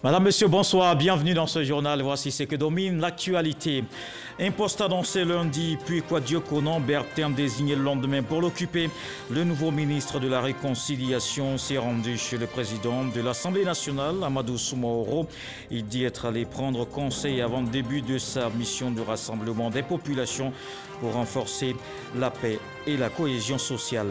Madame, Monsieur, bonsoir, bienvenue dans ce journal. Voici ce que domine l'actualité. Un poste annoncé lundi, puis Kwadwo Konan Bertin désigné le lendemain pour l'occuper. Le nouveau ministre de la Réconciliation s'est rendu chez le président de l'Assemblée nationale, Amadou Soumaoro. Il dit être allé prendre conseil avant le début de sa mission de rassemblement des populations pour renforcer la paix et la cohésion sociale.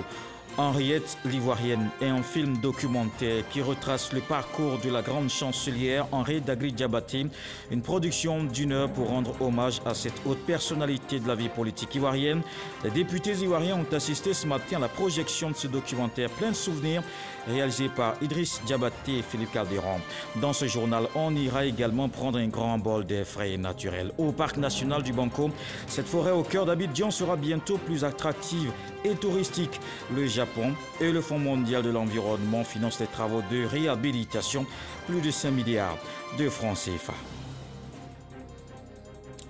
Henriette l'Ivoirienne est un film documentaire qui retrace le parcours de la grande chancelière Henriette Dagri-Diabaté, une production d'une heure pour rendre hommage à cette haute personnalité de la vie politique ivoirienne. Les députés ivoiriens ont assisté ce matin à la projection de ce documentaire plein de souvenirs réalisé par Idriss Diabaté et Philippe Calderon. Dans ce journal, on ira également prendre un grand bol d'air frais et naturel. Au parc national du Banco, cette forêt au cœur d'Abidjan sera bientôt plus attractive et touristique. Le Japon et le Fonds mondial de l'environnement financent les travaux de réhabilitation, plus de 5 milliards de francs CFA.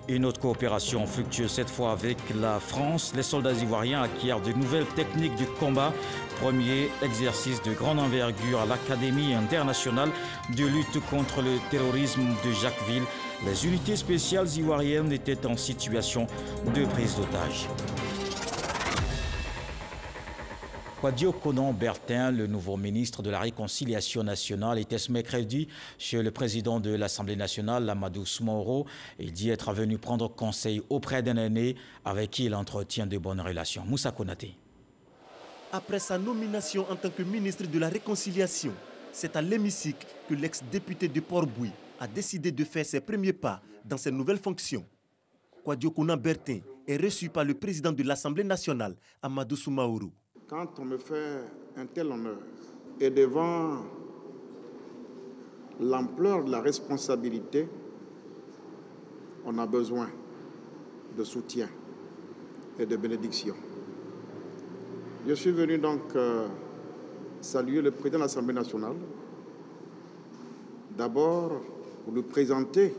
Une autre coopération fructueuse cette fois avec la France. Les soldats ivoiriens acquièrent de nouvelles techniques de combat. Premier exercice de grande envergure à l'Académie internationale de lutte contre le terrorisme de Jacquesville. Les unités spéciales ivoiriennes étaient en situation de prise d'otage. Kwadwo Konan Bertin, le nouveau ministre de la Réconciliation nationale, était ce mercredi chez le président de l'Assemblée nationale, Amadou Soumaoro. Il dit être venu prendre conseil auprès d'un aîné avec qui il entretient de bonnes relations. Moussa Konaté. Après sa nomination en tant que ministre de la Réconciliation, c'est à l'hémicycle que l'ex-député de Port-Bouilly a décidé de faire ses premiers pas dans ses nouvelles fonctions. Kwadwo Konan Bertin est reçu par le président de l'Assemblée nationale, Amadou Soumaoro. Quand on me fait un tel honneur et devant l'ampleur de la responsabilité, on a besoin de soutien et de bénédiction. Je suis venu donc saluer le président de l'Assemblée nationale, d'abord pour lui présenter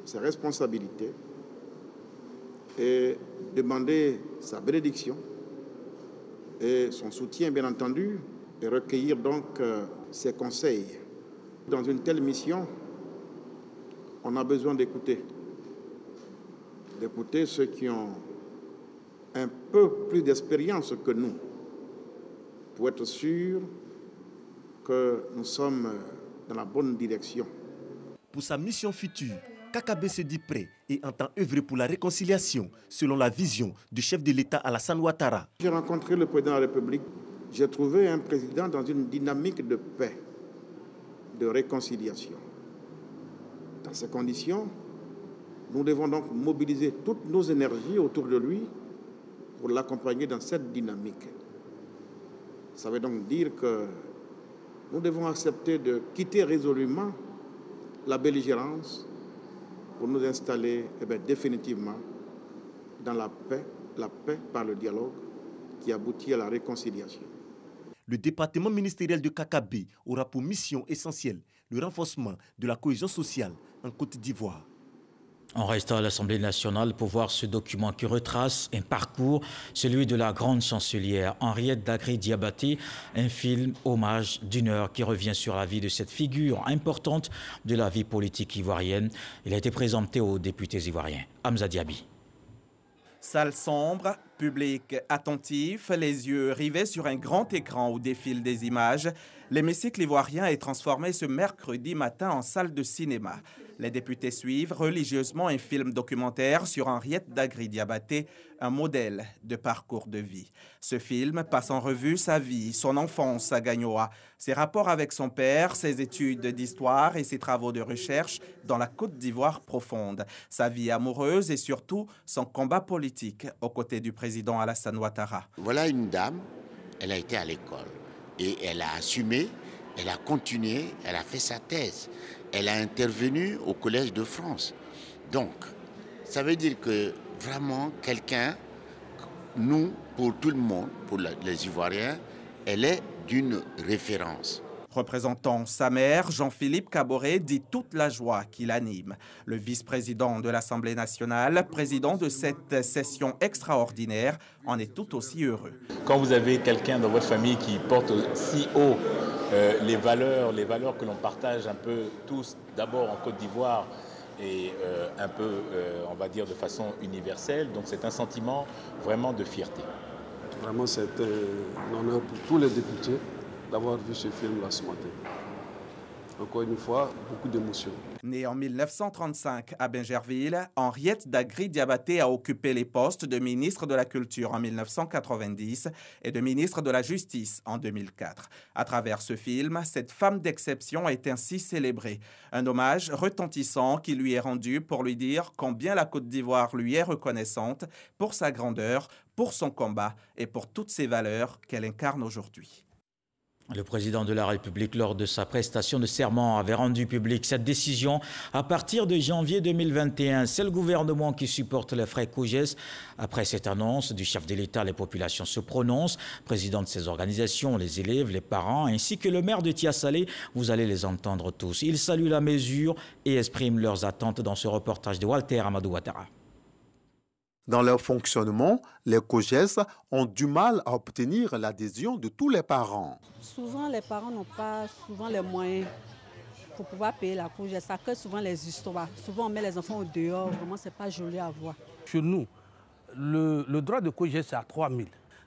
ses responsabilités et demander sa bénédiction et son soutien, bien entendu, et recueillir donc ses conseils. Dans une telle mission, on a besoin d'écouter ceux qui ont un peu plus d'expérience que nous, pour être sûr que nous sommes dans la bonne direction. Pour sa mission future, Kakabe se dit prêt et entend œuvrer pour la réconciliation, selon la vision du chef de l'État Alassane Ouattara. J'ai rencontré le président de la République. J'ai trouvé un président dans une dynamique de paix, de réconciliation. Dans ces conditions, nous devons donc mobiliser toutes nos énergies autour de lui pour l'accompagner dans cette dynamique. Ça veut donc dire que nous devons accepter de quitter résolument la belligérance pour nous installer définitivement dans la paix par le dialogue qui aboutit à la réconciliation. Le département ministériel de Kakabe aura pour mission essentielle le renforcement de la cohésion sociale en Côte d'Ivoire. On reste à l'Assemblée nationale pour voir ce document qui retrace un parcours, celui de la grande chancelière Henriette Dagri-Diabaté, un film hommage d'une heure qui revient sur la vie de cette figure importante de la vie politique ivoirienne. Il a été présenté aux députés ivoiriens. Hamza Diaby. Salle sombre, public attentif, les yeux rivés sur un grand écran où défilent des images, l'hémicycle ivoirien est transformé ce mercredi matin en salle de cinéma. Les députés suivent religieusement un film documentaire sur Henriette Dagri-Diabaté, un modèle de parcours de vie. Ce film passe en revue sa vie, son enfance à Gagnoa, ses rapports avec son père, ses études d'histoire et ses travaux de recherche dans la Côte d'Ivoire profonde, sa vie amoureuse et surtout son combat politique aux côtés du président Alassane Ouattara. Voilà une dame, elle a été à l'école et elle a assumé, elle a continué, elle a fait sa thèse. Elle a intervenu au Collège de France. Donc, ça veut dire que vraiment, quelqu'un, nous, pour tout le monde, pour les Ivoiriens, elle est d'une référence. Représentant sa mère, Jean-Philippe Caboret dit toute la joie qui l'anime. Le vice-président de l'Assemblée nationale, président de cette session extraordinaire, en est tout aussi heureux. Quand vous avez quelqu'un dans votre famille qui porte si haut les valeurs que l'on partage un peu tous, d'abord en Côte d'Ivoire et un peu, on va dire, de façon universelle, donc c'est un sentiment vraiment de fierté. Vraiment, c'est un honneur pour tous les députés d'avoir vu ce film-là ce matin. Encore une fois, beaucoup d'émotions. Née en 1935 à Bingerville, Henriette Dagri-Diabaté a occupé les postes de ministre de la Culture en 1990 et de ministre de la Justice en 2004. À travers ce film, cette femme d'exception est ainsi célébrée. Un hommage retentissant qui lui est rendu pour lui dire combien la Côte d'Ivoire lui est reconnaissante pour sa grandeur, pour son combat et pour toutes ces valeurs qu'elle incarne aujourd'hui. Le président de la République, lors de sa prestation de serment, avait rendu public cette décision. À partir de janvier 2021, c'est le gouvernement qui supporte les frais COJES. Après cette annonce du chef de l'État, les populations se prononcent. Président de ces organisations, les élèves, les parents, ainsi que le maire de Tiassalé, vous allez les entendre tous. Ils saluent la mesure et expriment leurs attentes dans ce reportage de Walter Amadou Ouattara. Dans leur fonctionnement, les COJES ont du mal à obtenir l'adhésion de tous les parents. Souvent, les parents n'ont pas souvent les moyens pour pouvoir payer la COJES. Ça crée souvent les histoires. Souvent, on met les enfants au dehors. Vraiment, ce n'est pas joli à voir. Chez nous, le droit de COJES est à 3 000.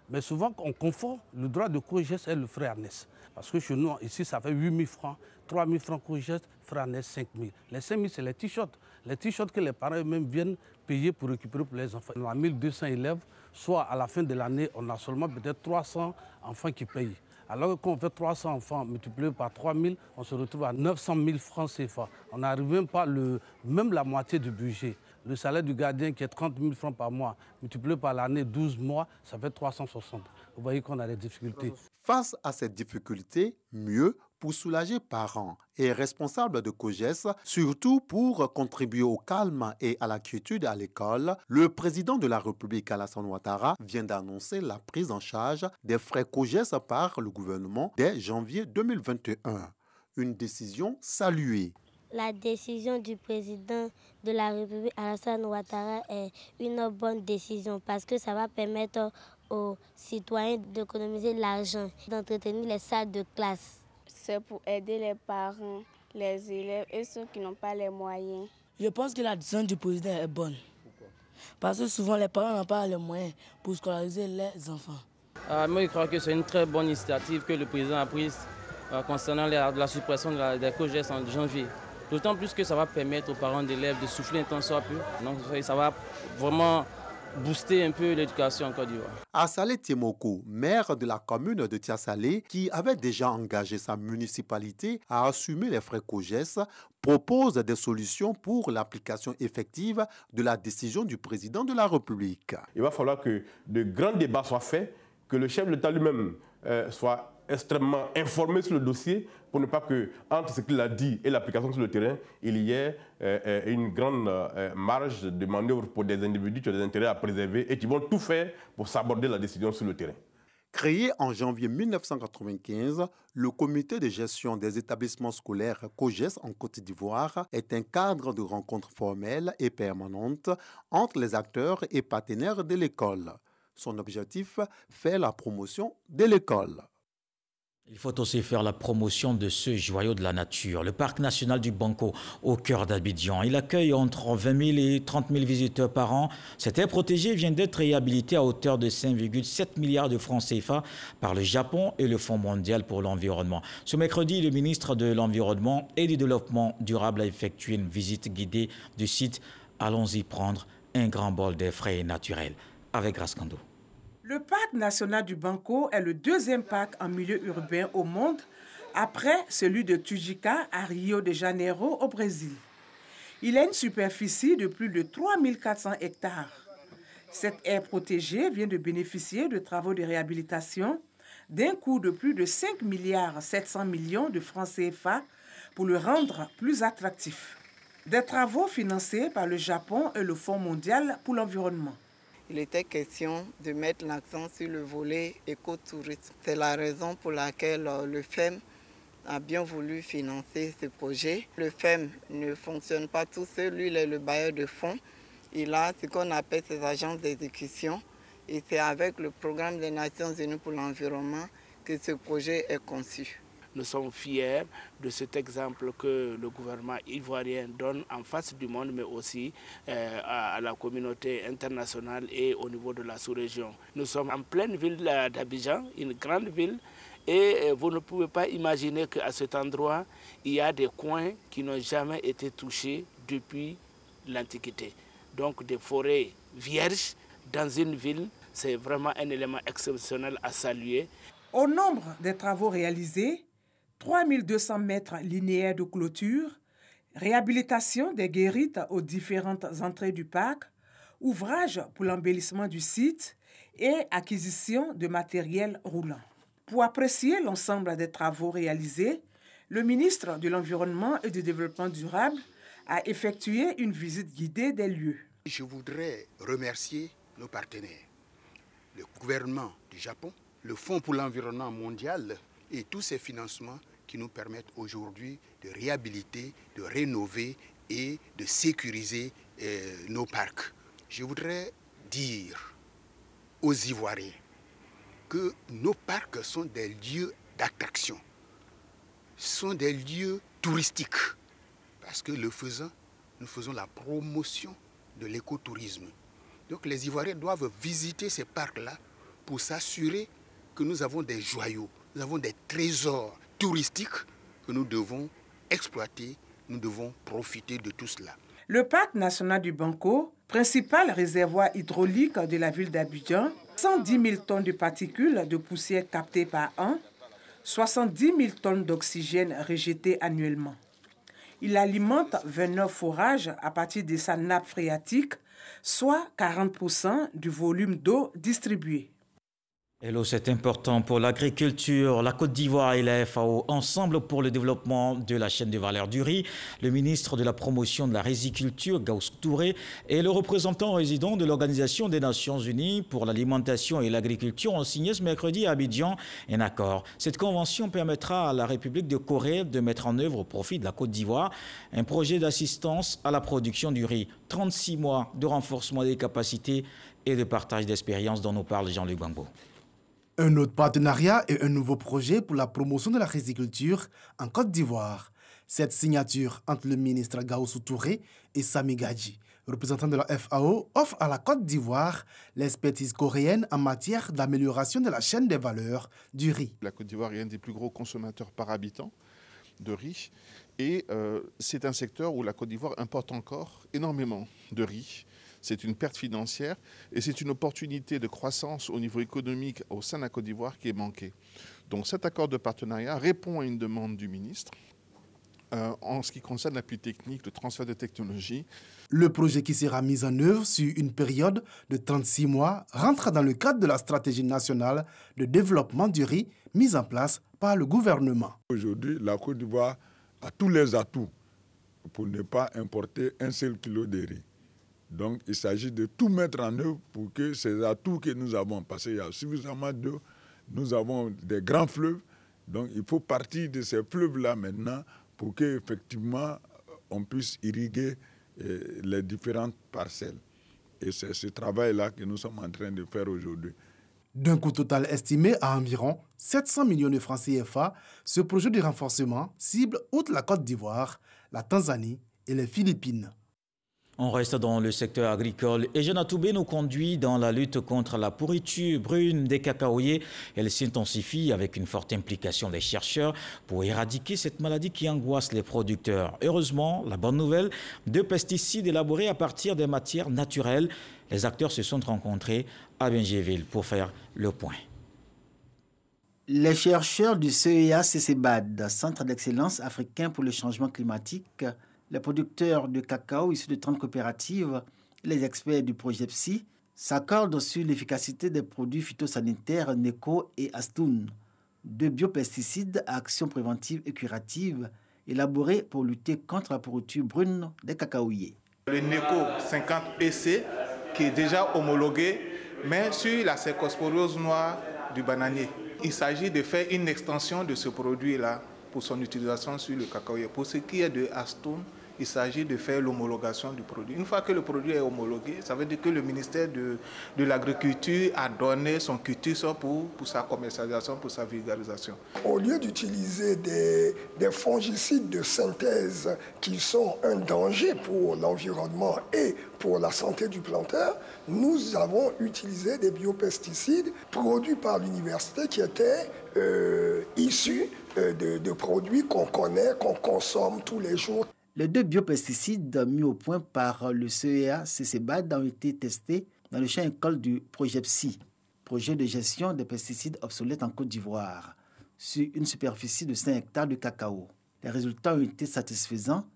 Mais souvent, on confond le droit de COJES et le frais annexes. Parce que chez nous, ici, ça fait 8 000 francs. 3 000 francs COJES, frais annexes 5 000. Les 5 000, c'est les t-shirts. Les t-shirts que les parents eux-mêmes viennent payer pour récupérer pour les enfants. On a 1200 élèves, soit à la fin de l'année, on a seulement peut-être 300 enfants qui payent. Alors que quand on fait 300 enfants multipliés par 3 000, on se retrouve à 900 000 francs CFA. On n'arrive même pas même la moitié du budget. Le salaire du gardien qui est 30 000 francs par mois, multiplié par l'année 12 mois, ça fait 360. Vous voyez qu'on a des difficultés. Face à ces difficultés, mieux pour soulager parents et responsables de COJES, surtout pour contribuer au calme et à la quiétude à l'école, le président de la République, Alassane Ouattara, vient d'annoncer la prise en charge des frais COJES par le gouvernement dès janvier 2021. Une décision saluée. La décision du président de la République, Alassane Ouattara, est une bonne décision parce que ça va permettre aux citoyens d'économiser l'argent, d'entretenir les salles de classe. C'est pour aider les parents, les élèves et ceux qui n'ont pas les moyens. Je pense que la décision du président est bonne. Parce que souvent les parents n'ont pas les moyens pour scolariser les enfants. Moi je crois que c'est une très bonne initiative que le président a prise concernant la suppression des COJES en janvier. D'autant plus que ça va permettre aux parents d'élèves de souffler un temps soit peu. Donc ça va vraiment booster un peu l'éducation en Côte d'Ivoire. Assalé Tiemoko, maire de la commune de Tiassalé, qui avait déjà engagé sa municipalité à assumer les frais COJES, propose des solutions pour l'application effective de la décision du président de la République. Il va falloir que de grands débats soient faits, que le chef de l'État lui-même soit extrêmement informé sur le dossier pour ne pas que, entre ce qu'il a dit et l'application sur le terrain, il y ait une grande marge de manœuvre pour des individus qui ont des intérêts à préserver et qui vont tout faire pour s'aborder la décision sur le terrain. Créé en janvier 1995, le comité de gestion des établissements scolaires COJES en Côte d'Ivoire est un cadre de rencontres formelles et permanentes entre les acteurs et partenaires de l'école. Son objectif, faire la promotion de l'école. Il faut aussi faire la promotion de ce joyau de la nature. Le parc national du Banco, au cœur d'Abidjan. Il accueille entre 20 000 et 30 000 visiteurs par an. Cette aire protégée vient d'être réhabilitée à hauteur de 5,7 milliards de francs CFA par le Japon et le Fonds mondial pour l'environnement. Ce mercredi, le ministre de l'Environnement et du Développement durable a effectué une visite guidée du site. Allons-y prendre un grand bol d'air frais et naturel avec Rascando. Le parc national du Banco est le deuxième parc en milieu urbain au monde, après celui de Tujica à Rio de Janeiro au Brésil. Il a une superficie de plus de 3 400 hectares. Cette aire protégée vient de bénéficier de travaux de réhabilitation d'un coût de plus de 5 milliards 700 millions de francs CFA pour le rendre plus attractif. Des travaux financés par le Japon et le Fonds mondial pour l'environnement. Il était question de mettre l'accent sur le volet écotourisme. C'est la raison pour laquelle le FEM a bien voulu financer ce projet. Le FEM ne fonctionne pas tout seul, lui il est le bailleur de fonds. Il a ce qu'on appelle ses agences d'exécution et c'est avec le programme des Nations Unies pour l'environnement que ce projet est conçu. Nous sommes fiers de cet exemple que le gouvernement ivoirien donne en face du monde, mais aussi à la communauté internationale et au niveau de la sous-région. Nous sommes en pleine ville d'Abidjan, une grande ville, et vous ne pouvez pas imaginer qu'à cet endroit, il y a des coins qui n'ont jamais été touchés depuis l'Antiquité. Donc des forêts vierges dans une ville, c'est vraiment un élément exceptionnel à saluer. Au nombre des travaux réalisés, 3200 mètres linéaires de clôture, réhabilitation des guérites aux différentes entrées du parc, ouvrages pour l'embellissement du site et acquisition de matériel roulant. Pour apprécier l'ensemble des travaux réalisés, le ministre de l'Environnement et du Développement durable a effectué une visite guidée des lieux. Je voudrais remercier nos partenaires, le gouvernement du Japon, le Fonds pour l'environnement mondial et tous ces financements qui nous permettent aujourd'hui de réhabiliter, de rénover et de sécuriser nos parcs. Je voudrais dire aux Ivoiriens que nos parcs sont des lieux d'attraction, sont des lieux touristiques, parce que le faisant, nous faisons la promotion de l'écotourisme. Donc les Ivoiriens doivent visiter ces parcs-là pour s'assurer que nous avons des joyaux, nous avons des trésors touristiques que nous devons exploiter, nous devons profiter de tout cela. Le parc national du Banco, principal réservoir hydraulique de la ville d'Abidjan, 110 000 tonnes de particules de poussière captées par an, 70 000 tonnes d'oxygène rejetées annuellement. Il alimente 29 forages à partir de sa nappe phréatique, soit 40% du volume d'eau distribué. Et l'eau, c'est important pour l'agriculture. La Côte d'Ivoire et la FAO, ensemble pour le développement de la chaîne de valeur du riz. Le ministre de la promotion de la riziculture, Gauss Touré, et le représentant résident de l'Organisation des Nations Unies pour l'alimentation et l'agriculture ont signé ce mercredi à Abidjan un accord. Cette convention permettra à la République de Corée de mettre en œuvre au profit de la Côte d'Ivoire un projet d'assistance à la production du riz. 36 mois de renforcement des capacités et de partage d'expériences dont nous parle Jean-Luc Gbangbo. Un autre partenariat et un nouveau projet pour la promotion de la riziculture en Côte d'Ivoire. Cette signature entre le ministre Gauss Touré et Sami Gadji, représentant de la FAO, offre à la Côte d'Ivoire l'expertise coréenne en matière d'amélioration de la chaîne des valeurs du riz. La Côte d'Ivoire est un des plus gros consommateurs par habitant de riz et c'est un secteur où la Côte d'Ivoire importe encore énormément de riz. C'est une perte financière et c'est une opportunité de croissance au niveau économique au sein de la Côte d'Ivoire qui est manquée. Donc cet accord de partenariat répond à une demande du ministre en ce qui concerne l'appui technique, le transfert de technologie. Le projet qui sera mis en œuvre sur une période de 36 mois rentre dans le cadre de la stratégie nationale de développement du riz mise en place par le gouvernement. Aujourd'hui, la Côte d'Ivoire a tous les atouts pour ne pas importer un seul kilo de riz. Donc, il s'agit de tout mettre en œuvre pour que ces atouts que nous avons, parce qu'il y a suffisamment d'eau, nous avons des grands fleuves, donc il faut partir de ces fleuves-là maintenant pour qu'effectivement on puisse irriguer les différentes parcelles. Et c'est ce travail-là que nous sommes en train de faire aujourd'hui. D'un coût total estimé à environ 700 millions de francs CFA, ce projet de renforcement cible outre la Côte d'Ivoire, la Tanzanie et les Philippines. On reste dans le secteur agricole et Jeanna Toubé nous conduit dans la lutte contre la pourriture brune des cacaoyers. Elle s'intensifie avec une forte implication des chercheurs pour éradiquer cette maladie qui angoisse les producteurs. Heureusement, la bonne nouvelle, 2 pesticides élaborés à partir des matières naturelles. Les acteurs se sont rencontrés à Bingéville pour faire le point. Les chercheurs du CEA-CCBAD, Centre d'excellence africain pour le changement climatique, les producteurs de cacao issus de 30 coopératives et les experts du projet PSI s'accordent sur l'efficacité des produits phytosanitaires NECO et Astoun, 2 biopesticides à action préventive et curative élaborés pour lutter contre la pourriture brune des cacaoyers. Le NECO 50 EC qui est déjà homologué, mais sur la cercosporiose noire du bananier. Il s'agit de faire une extension de ce produit-là pour son utilisation sur le cacaoyer. Pour ce qui est de Astoun, il s'agit de faire l'homologation du produit. Une fois que le produit est homologué, ça veut dire que le ministère de l'Agriculture a donné son cutus pour sa commercialisation, pour sa vulgarisation. Au lieu d'utiliser des fongicides de synthèse qui sont un danger pour l'environnement et pour la santé du planteur, nous avons utilisé des biopesticides produits par l'université qui étaient issus de produits qu'on connaît, qu'on consomme tous les jours. Les 2 biopesticides mis au point par le CEA CCBAD ont été testés dans le champ école du projet PSI, projet de gestion des pesticides obsolètes en Côte d'Ivoire, sur une superficie de 5 hectares de cacao. Les résultats ont été satisfaisants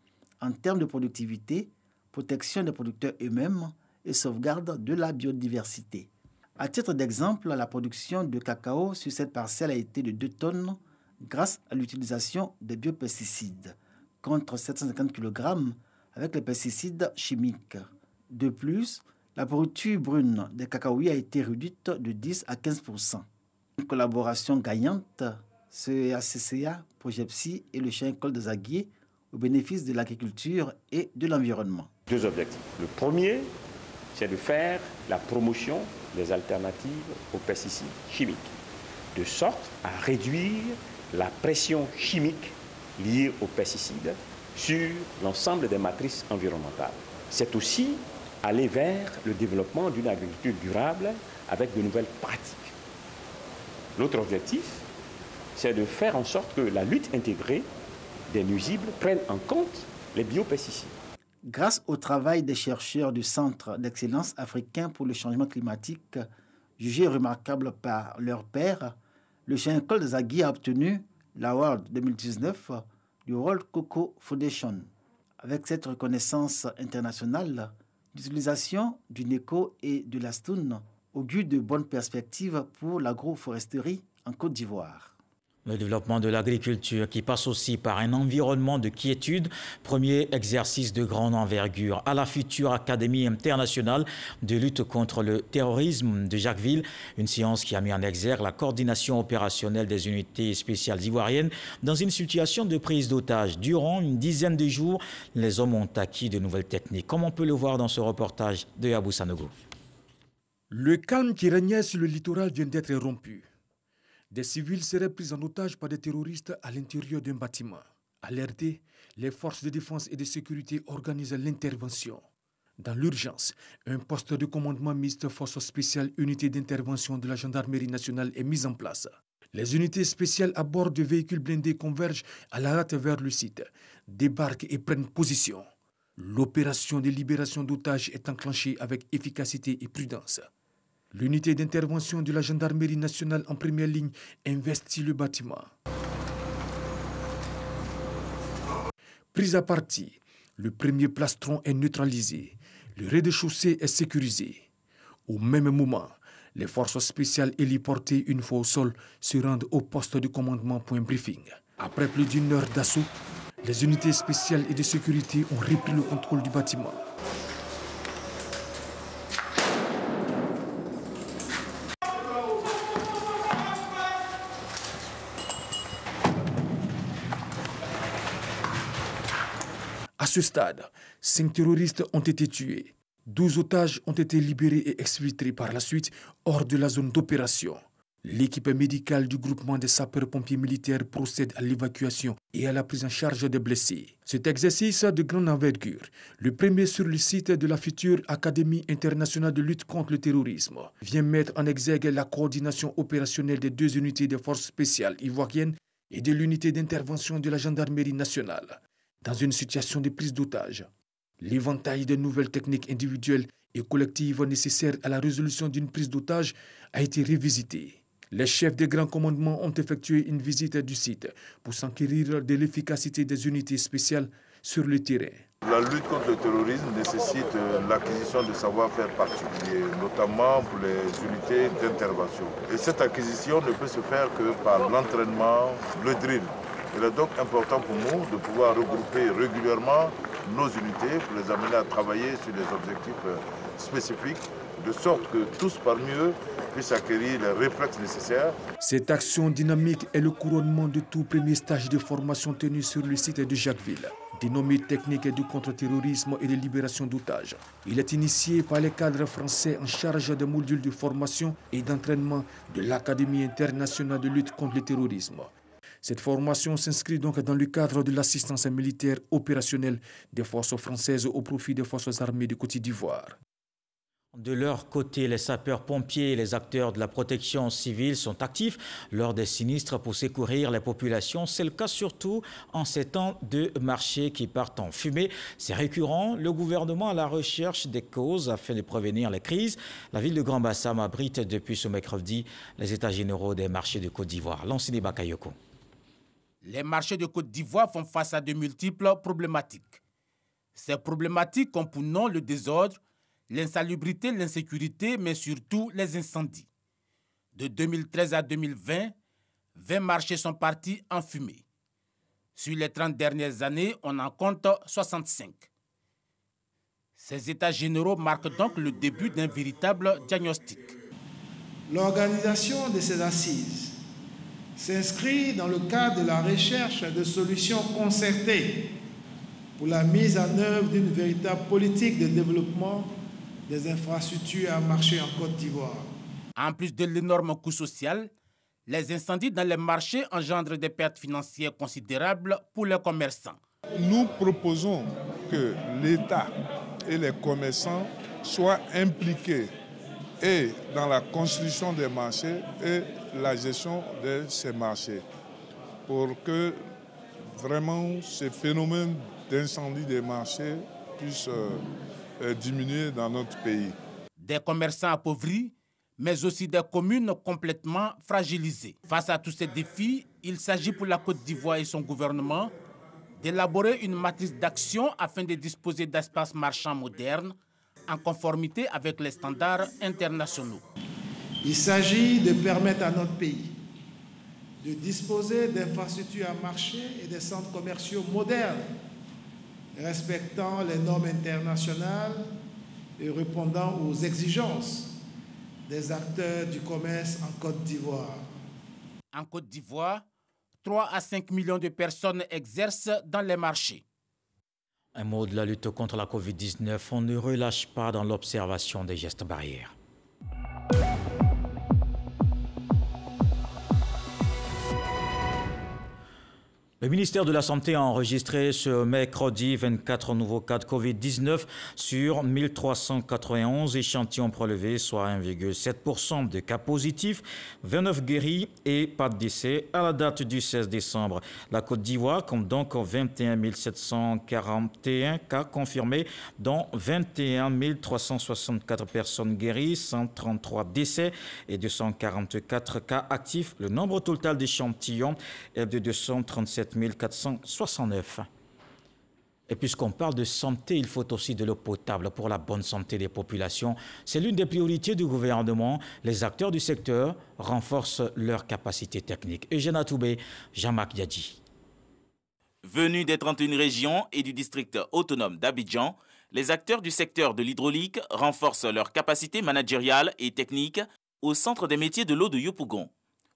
en termes de productivité, protection des producteurs eux-mêmes et sauvegarde de la biodiversité. À titre d'exemple, la production de cacao sur cette parcelle a été de 2 tonnes grâce à l'utilisation des biopesticides, contre 750 kg avec les pesticides chimiques. De plus, la pourriture brune des cacaoyers a été réduite de 10 à 15%. Une collaboration gagnante, CEA-CCA, Projet PSI et le champ école des Aguiers au bénéfice de l'agriculture et de l'environnement. 2 objectifs. Le premier, c'est de faire la promotion des alternatives aux pesticides chimiques, de sorte à réduire la pression chimique liées aux pesticides sur l'ensemble des matrices environnementales. C'est aussi aller vers le développement d'une agriculture durable avec de nouvelles pratiques. L'autre objectif, c'est de faire en sorte que la lutte intégrée des nuisibles prenne en compte les biopesticides. Grâce au travail des chercheurs du Centre d'excellence africain pour le changement climatique, jugé remarquable par leurs pairs, le champ école des Aguiers a obtenu l'Award 2019 du World Cocoa Foundation. Avec cette reconnaissance internationale, l'utilisation du NECO et de l'Astoun augure de bonnes perspectives pour l'agroforesterie en Côte d'Ivoire. Le développement de l'agriculture qui passe aussi par un environnement de quiétude, premier exercice de grande envergure à la future Académie internationale de lutte contre le terrorisme de Jacquesville, une séance qui a mis en exergue la coordination opérationnelle des unités spéciales ivoiriennes dans une situation de prise d'otages. Durant une dizaine de jours, les hommes ont acquis de nouvelles techniques, comme on peut le voir dans ce reportage de Yabou Sanogo. Le calme qui régnait sur le littoral vient d'être rompu. Des civils seraient pris en otage par des terroristes à l'intérieur d'un bâtiment. Alertés, les forces de défense et de sécurité organisent l'intervention. Dans l'urgence, un poste de commandement mixte force spéciale unité d'intervention de la gendarmerie nationale est mis en place. Les unités spéciales à bord de véhicules blindés convergent à la hâte vers le site, débarquent et prennent position. L'opération de libération d'otages est enclenchée avec efficacité et prudence. L'unité d'intervention de la gendarmerie nationale en première ligne investit le bâtiment. Pris à partie, le premier plastron est neutralisé. Le rez-de-chaussée est sécurisé. Au même moment, les forces spéciales héliportées une fois au sol se rendent au poste de commandement point briefing. Après plus d'1 heure d'assaut, les unités spéciales et de sécurité ont repris le contrôle du bâtiment. À ce stade, 5 terroristes ont été tués. 12 otages ont été libérés et exfiltrés par la suite hors de la zone d'opération. L'équipe médicale du groupement des sapeurs-pompiers militaires procède à l'évacuation et à la prise en charge des blessés. Cet exercice de grande envergure, le premier sur le site de la future Académie internationale de lutte contre le terrorisme, vient mettre en exergue la coordination opérationnelle des 2 unités des forces spéciales ivoiriennes et de l'unité d'intervention de la gendarmerie nationale. Dans une situation de prise d'otage, l'éventail de nouvelles techniques individuelles et collectives nécessaires à la résolution d'une prise d'otage a été révisité. Les chefs des grands commandements ont effectué une visite du site pour s'enquérir de l'efficacité des unités spéciales sur le terrain. La lutte contre le terrorisme nécessite l'acquisition de savoir-faire particuliers, notamment pour les unités d'intervention. Et cette acquisition ne peut se faire que par l'entraînement, le drill. Il est donc important pour nous de pouvoir regrouper régulièrement nos unités pour les amener à travailler sur des objectifs spécifiques de sorte que tous parmi eux puissent acquérir les réflexes nécessaires. Cette action dynamique est le couronnement de tout premier stage de formation tenu sur le site de Jacquesville, dénommé technique du contre-terrorisme et de libération d'otages. Il est initié par les cadres français en charge des modules de formation et d'entraînement de l'Académie internationale de lutte contre le terrorisme. Cette formation s'inscrit donc dans le cadre de l'assistance militaire opérationnelle des forces françaises au profit des forces armées de Côte d'Ivoire. De leur côté, les sapeurs-pompiers et les acteurs de la protection civile sont actifs lors des sinistres pour secourir les populations. C'est le cas surtout en ces temps de marché qui partent en fumée. C'est récurrent. Le gouvernement à la recherche des causes afin de prévenir les crises. La ville de Grand-Bassam abrite depuis ce mercredi les états généraux des marchés de Côte d'Ivoire. Lansine Bakayoko. Les marchés de Côte d'Ivoire font face à de multiples problématiques. Ces problématiques ont pour nom le désordre, l'insalubrité, l'insécurité, mais surtout les incendies. De 2013 à 2020, 20 marchés sont partis en fumée. Sur les 30 dernières années, on en compte 65. Ces états généraux marquent donc le début d'un véritable diagnostic. L'organisation de ces assises s'inscrit dans le cadre de la recherche de solutions concertées pour la mise en œuvre d'une véritable politique de développement des infrastructures à marché en Côte d'Ivoire. En plus de l'énorme coût social, les incendies dans les marchés engendrent des pertes financières considérables pour les commerçants. Nous proposons que l'État et les commerçants soient impliqués et dans la construction des marchés et la gestion de ces marchés pour que vraiment ces phénomènes d'incendie des marchés puissent diminuer dans notre pays. Des commerçants appauvris, mais aussi des communes complètement fragilisées. Face à tous ces défis, il s'agit pour la Côte d'Ivoire et son gouvernement d'élaborer une matrice d'action afin de disposer d'espaces marchands modernes en conformité avec les standards internationaux. Il s'agit de permettre à notre pays de disposer d'infrastructures à marché et des centres commerciaux modernes, respectant les normes internationales et répondant aux exigences des acteurs du commerce en Côte d'Ivoire. En Côte d'Ivoire, 3 à 5 millions de personnes exercent dans les marchés. Un mot de la lutte contre la Covid-19, on ne relâche pas dans l'observation des gestes barrières. Le ministère de la Santé a enregistré ce mercredi 24 nouveaux cas de Covid-19 sur 1391 échantillons prélevés, soit 1,7% de cas positifs, 29 guéris et pas de décès à la date du 16 décembre. La Côte d'Ivoire compte donc 21 741 cas confirmés, dont 21 364 personnes guéries, 133 décès et 244 cas actifs. Le nombre total d'échantillons est de 237 469. Et puisqu'on parle de santé, il faut aussi de l'eau potable pour la bonne santé des populations. C'est l'une des priorités du gouvernement. Les acteurs du secteur renforcent leurs capacités techniques. Eugène Atoubé, Jean-Marc Diadji. Venus des 31 régions et du district autonome d'Abidjan, les acteurs du secteur de l'hydraulique renforcent leurs capacités managériales et techniques au centre des métiers de l'eau de Yopougon.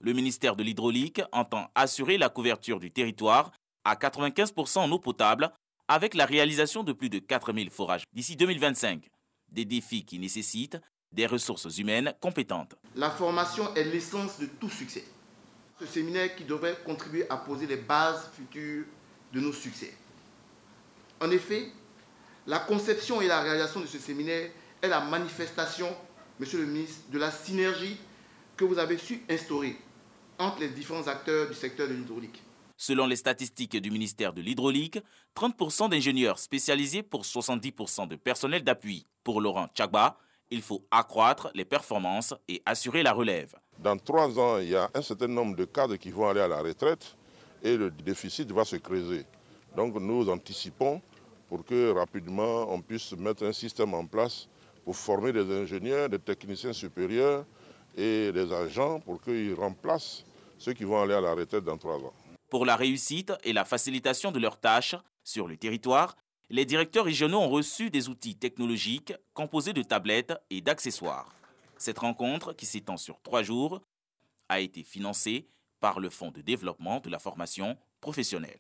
Le ministère de l'Hydraulique entend assurer la couverture du territoire à 95% en eau potable avec la réalisation de plus de 4000 forages d'ici 2025. Des défis qui nécessitent des ressources humaines compétentes. La formation est l'essence de tout succès. Ce séminaire qui devrait contribuer à poser les bases futures de nos succès. En effet, la conception et la réalisation de ce séminaire est la manifestation, Monsieur le ministre, de la synergie que vous avez su instaurer entre les différents acteurs du secteur de l'hydraulique. Selon les statistiques du ministère de l'Hydraulique, 30% d'ingénieurs spécialisés pour 70% de personnel d'appui. Pour Laurent Tchagba, il faut accroître les performances et assurer la relève. Dans 3 ans, il y a un certain nombre de cadres qui vont aller à la retraite et le déficit va se creuser. Donc nous anticipons pour que rapidement on puisse mettre un système en place pour former des ingénieurs, des techniciens supérieurs et des agents pour qu'ils remplacent ceux qui vont aller à la retraite dans 3 ans. Pour la réussite et la facilitation de leurs tâches sur le territoire, Les directeurs régionaux ont reçu des outils technologiques composés de tablettes et d'accessoires. Cette rencontre, qui s'étend sur 3 jours, a été financée par le Fonds de développement de la formation professionnelle.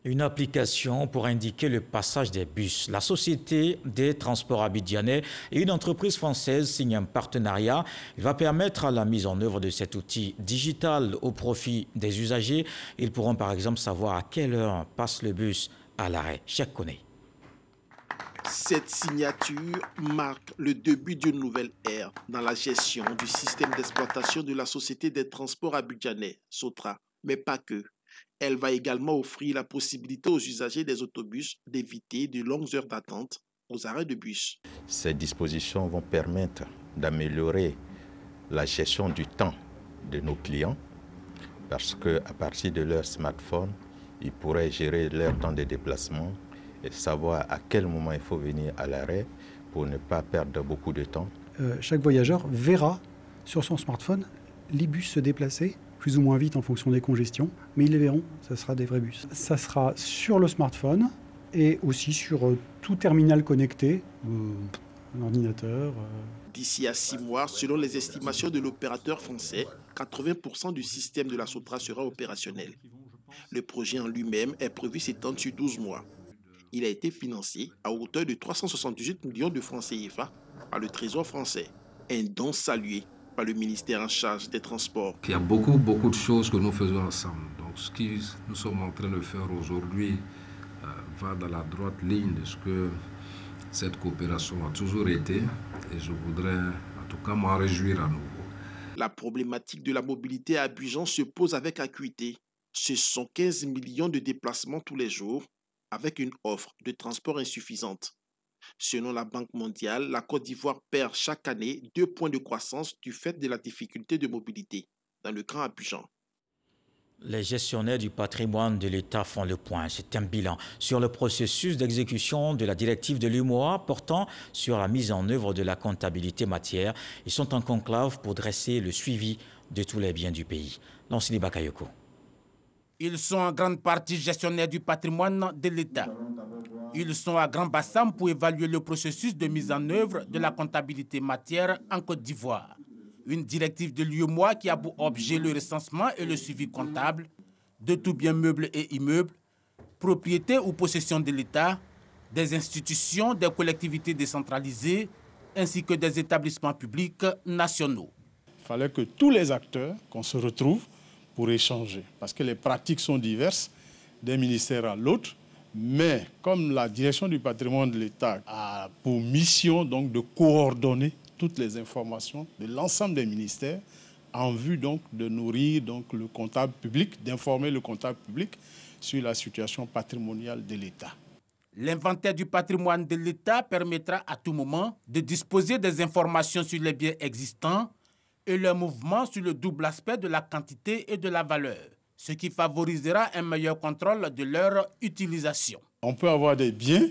Une application pour indiquer le passage des bus. La Société des transports abidjanais et une entreprise française signent un partenariat. Il va permettre la mise en œuvre de cet outil digital au profit des usagers. Ils pourront par exemple savoir à quelle heure passe le bus à l'arrêt. Cheikh Koné. Cette signature marque le début d'une nouvelle ère dans la gestion du système d'exploitation de la Société des transports abidjanais, SOTRA, mais pas que. Elle va également offrir la possibilité aux usagers des autobus d'éviter de longues heures d'attente aux arrêts de bus. Ces dispositions vont permettre d'améliorer la gestion du temps de nos clients parce qu'à partir de leur smartphone, ils pourraient gérer leur temps de déplacement et savoir à quel moment il faut venir à l'arrêt pour ne pas perdre beaucoup de temps. Chaque voyageur verra sur son smartphone les bus se déplacer plus ou moins vite en fonction des congestions, mais ils les verront, ça sera des vrais bus. Ça sera sur le smartphone et aussi sur tout terminal connecté, un ordinateur. D'ici à 6 mois, selon les estimations de l'opérateur français, 80% du système de la SOTRA sera opérationnel. Le projet en lui-même est prévu s'étendre sur 12 mois. Il a été financé à hauteur de 378 millions de francs CFA par le Trésor français. Un don salué par le ministère en charge des Transports. Il y a beaucoup de choses que nous faisons ensemble. Donc ce que nous sommes en train de faire aujourd'hui va dans la droite ligne de ce que cette coopération a toujours été. Et je voudrais en tout cas m'en réjouir à nouveau. La problématique de la mobilité à Abidjan se pose avec acuité. Ce sont 15 millions de déplacements tous les jours avec une offre de transport insuffisante. Selon la Banque mondiale, la Côte d'Ivoire perd chaque année 2 points de croissance du fait de la difficulté de mobilité dans le Grand Abidjan. Les gestionnaires du patrimoine de l'État font le point. C'est un bilan sur le processus d'exécution de la directive de l'UMOA portant sur la mise en œuvre de la comptabilité matière. Ils sont en conclave pour dresser le suivi de tous les biens du pays. Lansili Bakayoko. Ils sont en grande partie gestionnaires du patrimoine de l'État. Ils sont à Grand Bassam pour évaluer le processus de mise en œuvre de la comptabilité matière en Côte d'Ivoire. Une directive de l'UEMOA qui a pour objet le recensement et le suivi comptable de tout bien meuble et immeuble, propriété ou possession de l'État, des institutions, des collectivités décentralisées, ainsi que des établissements publics nationaux. Il fallait que tous les acteurs, qu'on se retrouve pour échanger, parce que les pratiques sont diverses d'un ministère à l'autre. Mais comme la direction du patrimoine de l'État a pour mission donc de coordonner toutes les informations de l'ensemble des ministères en vue donc de nourrir donc le comptable public, d'informer le comptable public sur la situation patrimoniale de l'État. L'inventaire du patrimoine de l'État permettra à tout moment de disposer des informations sur les biens existants et leur mouvement sur le double aspect de la quantité et de la valeur, ce qui favorisera un meilleur contrôle de leur utilisation. On peut avoir des biens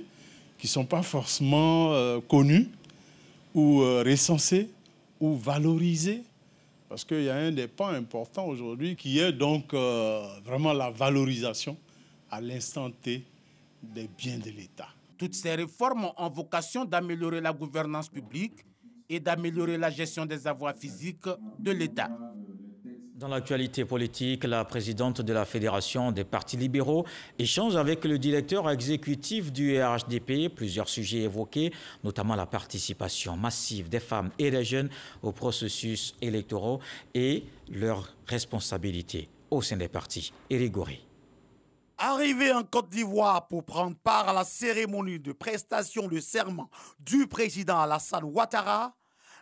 qui ne sont pas forcément connus ou recensés ou valorisés, parce qu'il y a un des points importants aujourd'hui qui est donc vraiment la valorisation à l'instant T des biens de l'État. Toutes ces réformes ont vocation d'améliorer la gouvernance publique et d'améliorer la gestion des avoirs physiques de l'État. Dans l'actualité politique, la présidente de la Fédération des partis libéraux échange avec le directeur exécutif du RHDP. Plusieurs sujets évoqués, notamment la participation massive des femmes et des jeunes aux processus électoraux et leurs responsabilités au sein des partis. Éric Goré. Arrivé en Côte d'Ivoire pour prendre part à la cérémonie de prestation de serment du président Alassane Ouattara,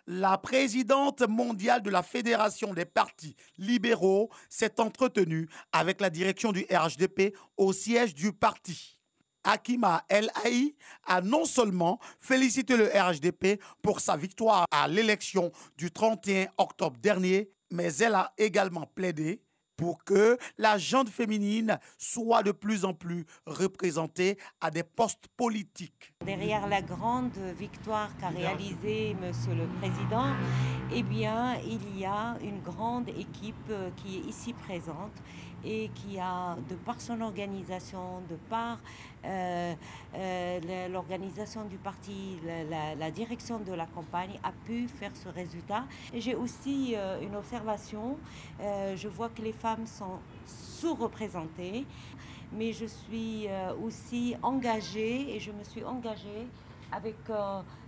la présidente mondiale de la Fédération des partis libéraux s'est entretenue avec la direction du RHDP au siège du parti. Hakima El Haï a non seulement félicité le RHDP pour sa victoire à l'élection du 31 octobre dernier, mais elle a également plaidé pour que la gente féminine soit de plus en plus représentée à des postes politiques. Derrière la grande victoire qu'a réalisée Monsieur le Président, eh bien, il y a une grande équipe qui est ici présente et qui a, de par son organisation, de par l'organisation du parti, la direction de la campagne a pu faire ce résultat. J'ai aussi une observation. Je vois que les femmes sont sous-représentées, mais je suis aussi engagée et je me suis engagée avec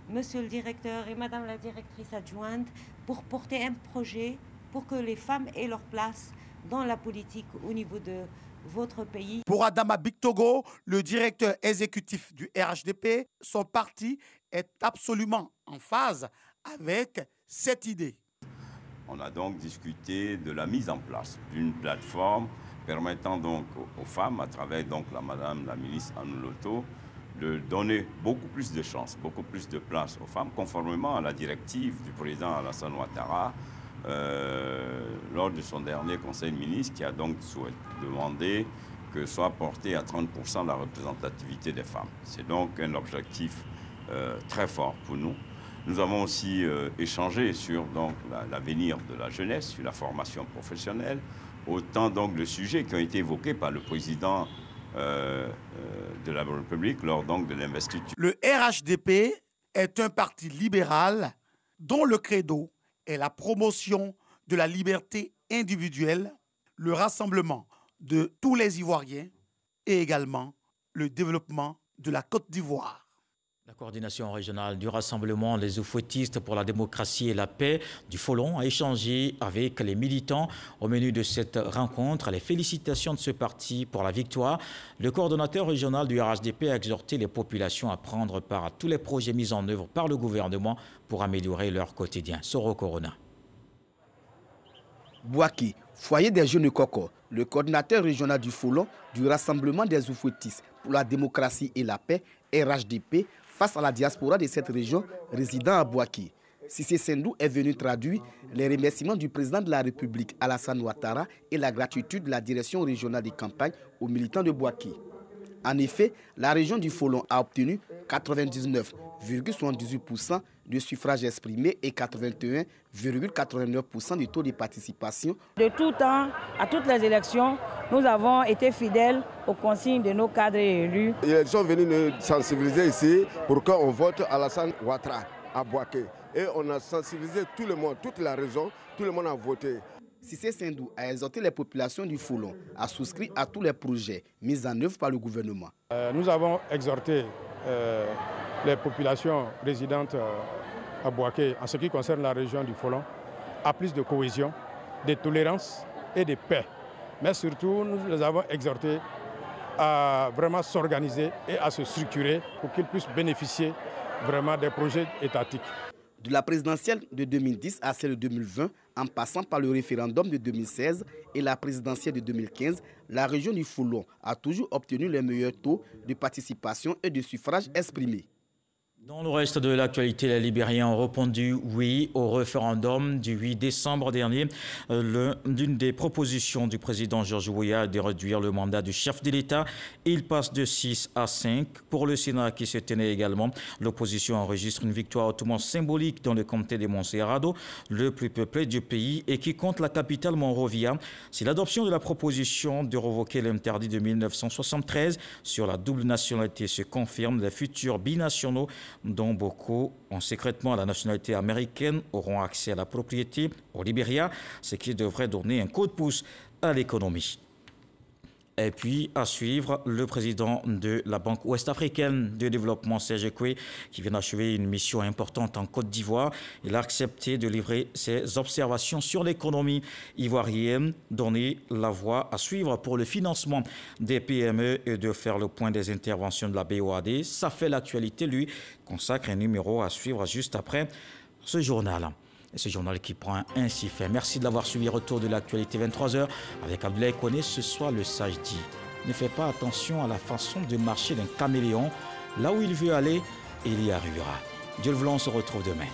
monsieur le directeur et madame la directrice adjointe pour porter un projet pour que les femmes aient leur place dans la politique au niveau de votre pays. Pour Adama Bictogo, le directeur exécutif du RHDP, son parti est absolument en phase avec cette idée. On a donc discuté de la mise en place d'une plateforme permettant donc aux femmes, à travers donc madame la ministre Annou Loto, de donner beaucoup plus de chances, beaucoup plus de place aux femmes, conformément à la directive du président Alassane Ouattara, lors de son dernier conseil de ministres, qui a donc demandé que soit portée à 30% la représentativité des femmes. C'est donc un objectif très fort pour nous. Nous avons aussi échangé sur l'avenir de la jeunesse, sur la formation professionnelle, autant donc de sujets qui ont été évoqués par le président de la République lors donc de l'investiture. Le RHDP est un parti libéral dont le credo est la promotion de la liberté individuelle, le rassemblement de tous les Ivoiriens et également le développement de la Côte d'Ivoire. La coordination régionale du Rassemblement des Oufouettistes pour la démocratie et la paix du Folon a échangé avec les militants au menu de cette rencontre. Les félicitations de ce parti pour la victoire. Le coordonnateur régional du RHDP a exhorté les populations à prendre part à tous les projets mis en œuvre par le gouvernement pour améliorer leur quotidien. Soro Corona. Bouaki, foyer des jeunes Koko, le coordinateur régional du Folon du Rassemblement des Oufouettistes pour la démocratie et la paix, RHDP, face à la diaspora de cette région résidant à Bouaki. Cissé Sendou est venu traduire les remerciements du président de la République Alassane Ouattara et la gratitude de la direction régionale des campagnes aux militants de Bouaki. En effet, la région du Folon a obtenu 99,78% de suffrages exprimés et 81,89% du taux de participation. De tout temps, à toutes les élections, nous avons été fidèles aux consignes de nos cadres élus. Ils sont venus nous sensibiliser ici pour qu'on vote Alassane Ouattara à Bouaké. Et on a sensibilisé tout le monde, toute la région, tout le monde a voté. Cissé Sendou a exhorté les populations du Folon à souscrire à tous les projets mis en œuvre par le gouvernement. Nous avons exhorté les populations résidentes à Bouaké, en ce qui concerne la région du Folon, à plus de cohésion, de tolérance et de paix. Mais surtout, nous les avons exhortés à vraiment s'organiser et à se structurer pour qu'ils puissent bénéficier vraiment des projets étatiques. De la présidentielle de 2010 à celle de 2020, en passant par le référendum de 2016 et la présidentielle de 2015, la région du Folon a toujours obtenu les meilleurs taux de participation et de suffrage exprimés. Dans le reste de l'actualité, les Libériens ont répondu oui au référendum du 8 décembre dernier. L'une des propositions du président Georges Weah est de réduire le mandat du chef de l'État. Il passe de 6 à 5. Pour le Sénat qui se tenait également, l'opposition enregistre une victoire hautement symbolique dans le comté de Montserrado, le plus peuplé du pays et qui compte la capitale Monrovia. Si l'adoption de la proposition de revoquer l'interdit de 1973 sur la double nationalité se confirme, les futurs binationaux dont beaucoup ont secrètement la nationalité américaine, auront accès à la propriété au Libéria, ce qui devrait donner un coup de pouce à l'économie. Et puis, à suivre, le président de la Banque ouest-africaine de développement, Serge Koué, qui vient d'achever une mission importante en Côte d'Ivoire. Il a accepté de livrer ses observations sur l'économie ivoirienne, donner la voie à suivre pour le financement des PME et de faire le point des interventions de la BOAD. Ça fait l'actualité, lui, consacre un numéro à suivre juste après ce journal. Et ce journal qui prend ainsi fait. Merci de l'avoir suivi. Retour de l'actualité 23h avec Abdoulaye Koné. Ce soir, le sage dit, ne fais pas attention à la façon de marcher d'un caméléon. Là où il veut aller, il y arrivera. Dieu le voulant, on se retrouve demain.